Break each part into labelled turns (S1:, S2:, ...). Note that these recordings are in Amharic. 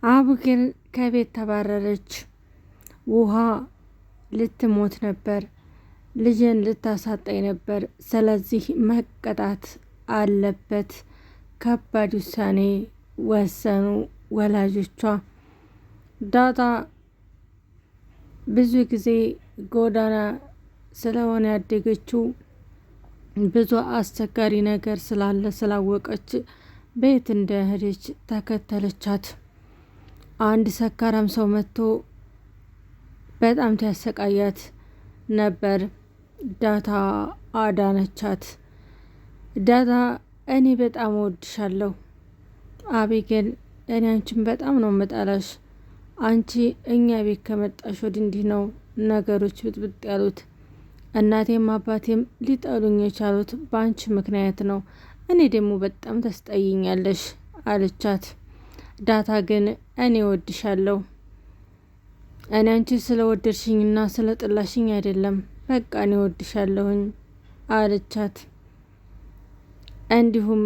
S1: አቡጌል ከቤት ተባረረች። ውሃ ልትሞት ነበር። ልጅን ልታሳጣኝ ነበር። ስለዚህ መቀጣት አለበት። ከባድ ውሳኔ ወሰኑ ወላጆቿ። ዳጣ ብዙ ጊዜ ጎዳና ስለሆነ ያደገችው ብዙ አስቸጋሪ ነገር ስላለ ስላወቀች ቤት እንደሄደች ተከተለቻት። አንድ ሰካራም ሰው መጥቶ በጣም ሲያሰቃያት ነበር። ዳጣ አዳነቻት። ዳጣ እኔ በጣም እወድሻለሁ አቢጌል፣ እኔ አንቺን በጣም ነው መጣላሽ። አንቺ እኛ ቤት ከመጣሽ ወዲህ እንዲህ ነው ነገሮች ብጥብጥ ያሉት። እናቴም አባቴም ሊጠሉኝ የቻሉት በአንቺ ምክንያት ነው። እኔ ደግሞ በጣም ታስጠይኛለሽ አለቻት። ዳጣ ግን እኔ እወድሻለሁ፣ እኔ አንቺ ስለወደድሽኝና ስለጥላሽኝ አይደለም፣ በቃ እኔ እወድሻለሁኝ አለቻት። እንዲሁም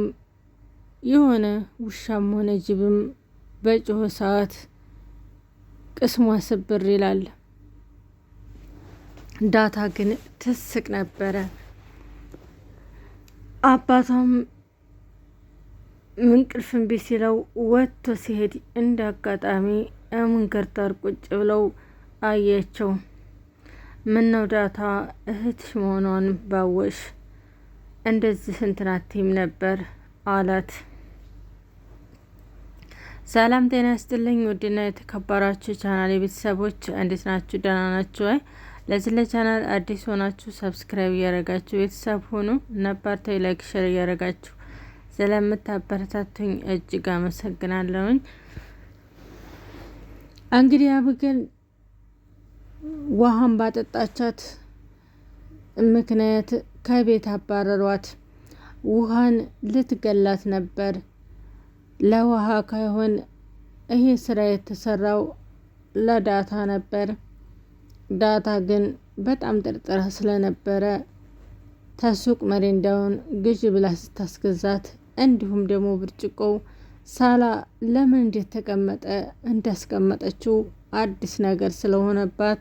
S1: የሆነ ውሻም ሆነ ጅብም በጮኸ ሰዓት ቅስሟ ስብር ይላል። ዳጣ ግን ትስቅ ነበረ። አባቷም እንቅልፍ እምቢ ሲለው ወጥቶ ሲሄድ እንደ አጋጣሚ መንገድ ዳር ቁጭ ብለው አያቸው። ምነው ዳጣ እህትሽ መሆኗን ባወሽ እንደዚህ እንትን አትይም ነበር አላት። ሰላም ጤና ይስጥልኝ ውድና የተከበራችሁ ቻናል የቤተሰቦች እንዴት ናችሁ? ደህና ናችሁ? ለዚህ ለቻናል አዲስ ሆናችሁ ሰብስክራይብ እያደረጋችሁ ቤተሰብ ሆኑ። ነባርተው ላይክ ሼር እያደረጋችሁ ስለምታበረታቱኝ እጅግ አመሰግናለሁኝ። እንግዲህ አቡጌል ውሃን ባጠጣቻት ምክንያት ከቤት አባረሯት። ውሃን ልትገላት ነበር። ለውሃ ካይሆን ይሄ ስራ የተሰራው ለዳጣ ነበር። ዳጣ ግን በጣም ጥርጥራ ስለነበረ ተሱቅ መሬንዳውን ግዥ ብላ ስታስገዛት እንዲሁም ደግሞ ብርጭቆው ሳላ ለምን እንዴት ተቀመጠ እንዳስቀመጠችው አዲስ ነገር ስለሆነባት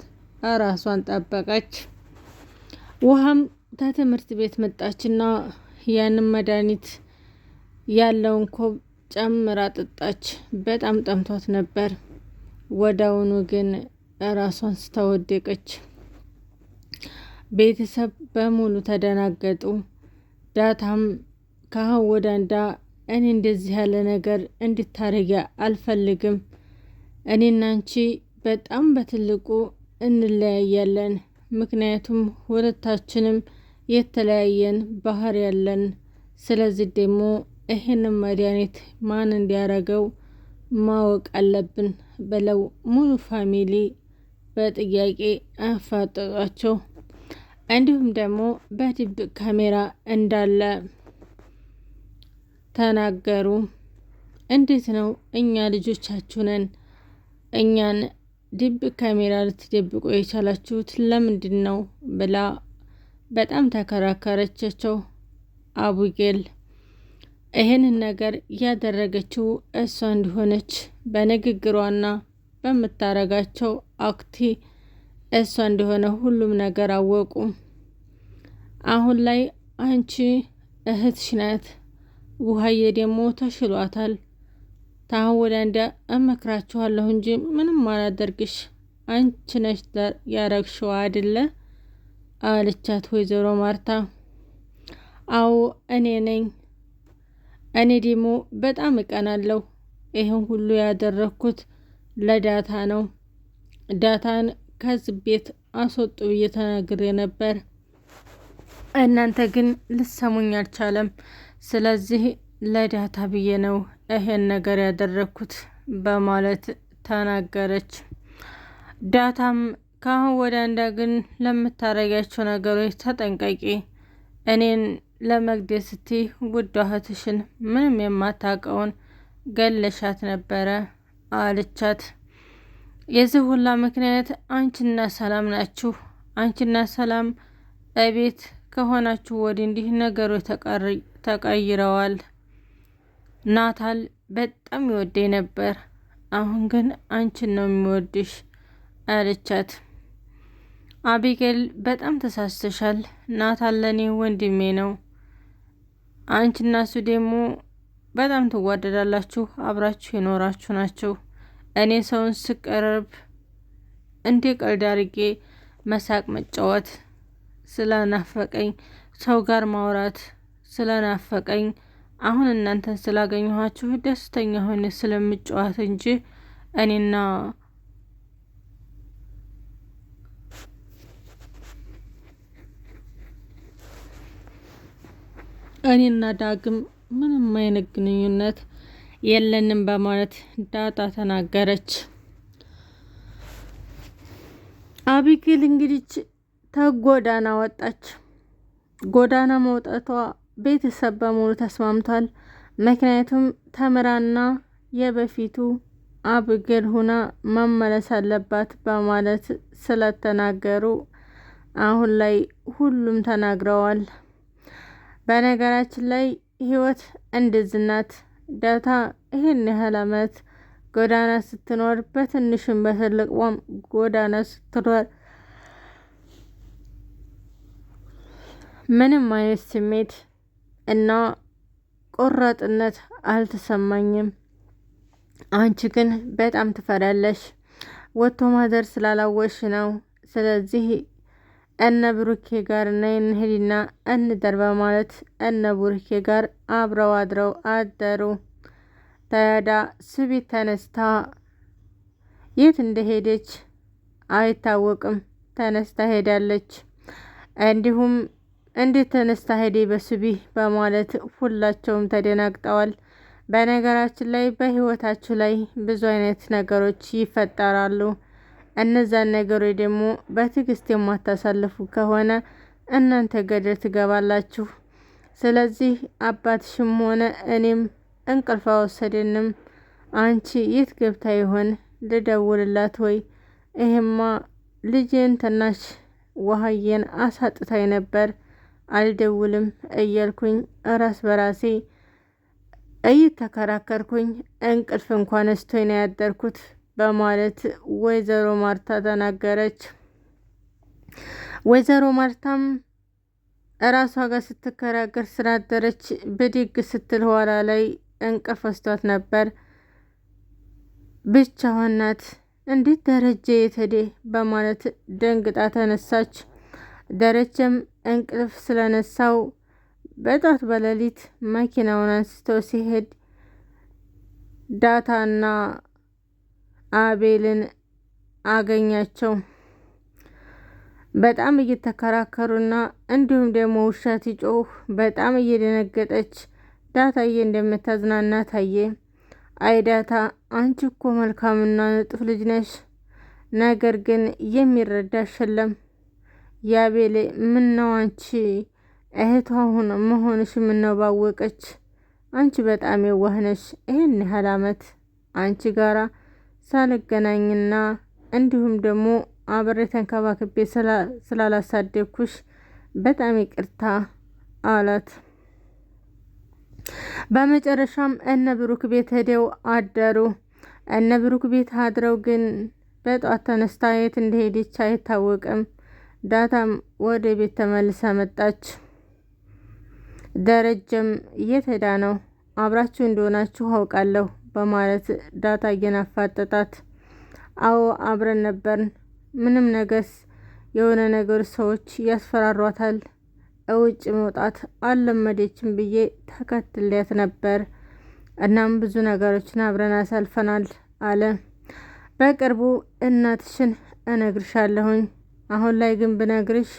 S1: ራሷን ጠበቀች። ውሃም ከትምህርት ቤት መጣችና ያንን መድኃኒት ያለውን ኮብ ጨምራ ጠጣች። በጣም ጠምቷት ነበር። ወዳውኑ ግን ራሷን ስታወደቀች ቤተሰብ በሙሉ ተደናገጡ። ዳጣም ካሁን ወደ አንዳ እኔ እንደዚህ ያለ ነገር እንድታረጊ አልፈልግም። እኔና አንቺ በጣም በትልቁ እንለያያለን። ምክንያቱም ሁለታችንም የተለያየን ባህሪ ያለን። ስለዚህ ደግሞ ይህንን መድኃኒት ማን እንዲያረገው ማወቅ አለብን ብለው ሙሉ ፋሚሊ በጥያቄ አፋጠጧቸው። እንዲሁም ደግሞ በድብቅ ካሜራ እንዳለ ተናገሩ። እንዴት ነው እኛ ልጆቻችሁ ነን፣ እኛን ድብቅ ካሜራ ልትደብቁ የቻላችሁት ለምንድን ነው ብላ በጣም ተከራከረቻቸው። አቡጌል ይህንን ነገር ያደረገችው እሷ እንደሆነች በንግግሯና በምታረጋቸው አክቲ እሷ እንደሆነ ሁሉም ነገር አወቁ። አሁን ላይ አንቺ እህትሽ ናት፣ ውሃዬ ደግሞ ተሽሏታል። ታሁን ወደ አንዳ እመክራችኋለሁ እንጂ ምንም አላደርግሽ፣ አንቺ ነሽ ያረግሽው አይደለ አለቻት ወይዘሮ ማርታ። አዎ እኔ ነኝ። እኔ ደግሞ በጣም እቀናለሁ። ይህን ሁሉ ያደረኩት ለዳጣ ነው። ዳጣን ከዚህ ቤት አስወጡ ብዬ ተናግሬ ነበር። እናንተ ግን ልሰሙኝ አልቻለም። ስለዚህ ለዳጣ ብዬ ነው ይሄን ነገር ያደረኩት በማለት ተናገረች። ዳጣም ካሁን ወደ አንዳ ግን ለምታረጊያቸው ነገሮች ተጠንቀቂ። እኔን ለመግደል ስትይ ውድ እህትሽን ምንም የማታውቀውን ገለሻት ነበረ አለቻት። የዚህ ሁላ ምክንያት አንቺና ሰላም ናችሁ። አንቺና ሰላም እቤት ከሆናችሁ ወዲህ እንዲህ ነገሮች ተቀይረዋል። ናታል በጣም ይወደኝ ነበር። አሁን ግን አንቺን ነው የሚወድሽ አለቻት። አቢጌል በጣም ተሳስተሻል፣ ናታን ለኔ ወንድሜ ነው። አንቺና እሱ ደግሞ በጣም ትዋደዳላችሁ፣ አብራችሁ የኖራችሁ ናቸው። እኔ ሰውን ስቀርብ እንዴ ቀልድ አድርጌ መሳቅ መጫወት ስለናፈቀኝ፣ ሰው ጋር ማውራት ስለናፈቀኝ አሁን እናንተን ስላገኘኋችሁ ደስተኛ ሆነ ስለምጫወት እንጂ እኔና ዳግም ምንም አይነት ግንኙነት የለንም በማለት ዳጣ ተናገረች። አቢጌል እንግዲህ ተጎዳና ወጣች። ጎዳና መውጣቷ ቤተሰብ በሙሉ ተስማምቷል። ምክንያቱም ተምራና የበፊቱ አቢጌል ሁና መመለስ አለባት በማለት ስለተናገሩ አሁን ላይ ሁሉም ተናግረዋል። በነገራችን ላይ ህይወት እንደዚህ ናት። ዳታ ይህን ያህል አመት ጎዳና ስትኖር በትንሽም በትልቅም ጎዳና ስትኖር ምንም አይነት ስሜት እና ቆራጥነት አልተሰማኝም። አንቺ ግን በጣም ትፈራለሽ። ወጥቶ ማደር ስላላወሽ ነው። ስለዚህ እነ ብሩኬ ጋር እንሂድና እንደር በማለት እነ ብሩኬ ጋር አብረው አድረው አደሩ። ታዲያ ስቢት ተነስታ የት እንደሄደች አይታወቅም። ተነስታ ሄዳለች። እንዲሁም እንዴት ተነስታ ሄደ በስቢ በማለት ሁላቸውም ተደናግጠዋል። በነገራችን ላይ በህይወታችሁ ላይ ብዙ አይነት ነገሮች ይፈጠራሉ። እነዛን ነገሮች ደግሞ በትዕግስት የማታሳልፉ ከሆነ እናንተ ገደል ትገባላችሁ። ስለዚህ አባትሽም ሆነ እኔም እንቅልፍ አልወሰደንም። አንቺ የት ገብታ ይሆን ልደውልላት ወይ? ይሄማ ልጄን ትናሽ ውሃዬን አሳጥታኝ ነበር፣ አልደውልም እያልኩኝ ራስ በራሴ እየተከራከርኩኝ እንቅልፍ እንኳን ነስቶኝ ነው ያደርኩት በማለት ወይዘሮ ማርታ ተናገረች። ወይዘሮ ማርታም እራሷ ጋር ስትከራከር ስላደረች ብድግ ስትል ኋላ ላይ እንቅልፍ ወስዷት ነበር። ብቻዋን ናት። እንዴት ደረጀ የት ሄደ በማለት ደንግጣ ተነሳች። ደረጀም እንቅልፍ ስለነሳው በጧት በሌሊት መኪናውን አንስቶ ሲሄድ ዳታና አቤልን አገኛቸው። በጣም እየተከራከሩና እንዲሁም ደግሞ ውሻ ሲጮህ በጣም እየደነገጠች ዳታዬ እንደምታዝናና ታየ። አይ ዳታ፣ አንቺ እኮ መልካምና ንጡፍ ልጅ ነሽ፣ ነገር ግን የሚረዳሽ የለም። ያቤሌ ምነው አንቺ እህቷ መሆንሽ ምነው ባወቀች። አንቺ በጣም የዋህ ነሽ። ይህን ያህል አመት አንቺ ጋራ ሳልገናኝና እንዲሁም ደግሞ አብሬ ተንከባክቤ ስላላሳደግኩሽ በጣም ይቅርታ አላት። በመጨረሻም እነ ብሩክ ቤት ሄደው አደሩ። እነ ብሩክ ቤት አድረው ግን በጧት ተነስታ የት እንደሄደች አይታወቅም። ዳታም ወደ ቤት ተመልሳ መጣች። ደረጀም የት ሄዳ ነው? አብራችሁ እንደሆናችሁ አውቃለሁ በማለት ዳታ እየናፋጠጣት፣ አዎ አብረን ነበርን። ምንም ነገስ የሆነ ነገር ሰዎች ያስፈራሯታል። እውጭ መውጣት አልለመደችም ብዬ ተከትያት ነበር። እናም ብዙ ነገሮችን አብረን አሳልፈናል አለ። በቅርቡ እናትሽን እነግርሻለሁኝ። አሁን ላይ ግን ብነግርሽ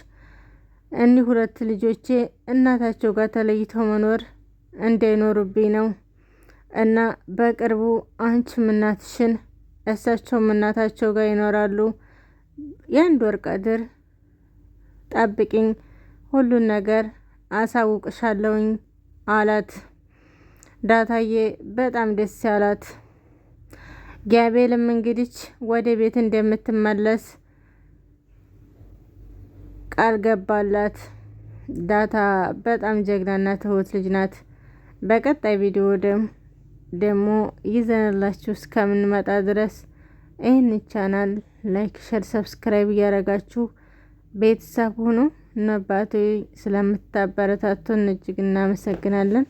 S1: እኒህ ሁለት ልጆቼ እናታቸው ጋር ተለይተው መኖር እንዳይኖሩብኝ ነው እና በቅርቡ አንቺም እናትሽን እሳቸውም እናታቸው ጋር ይኖራሉ። የአንድ ወር ቀድር ጠብቂኝ፣ ሁሉን ነገር አሳውቅሻለሁኝ አላት። ዳታዬ በጣም ደስ ያላት። ጋቤልም እንግዲህ ወደ ቤት እንደምትመለስ ቃል ገባላት። ዳታ በጣም ጀግናና ትሁት ልጅ ናት። በቀጣይ ቪዲዮ ደግሞ ይዘንላችሁ እስከምንመጣ ድረስ ይህን ቻናል ላይክ፣ ሸር፣ ሰብስክራይብ እያደረጋችሁ ቤተሰብ ሁኑ። ነባቶ ስለምታበረታቱን እጅግ እናመሰግናለን።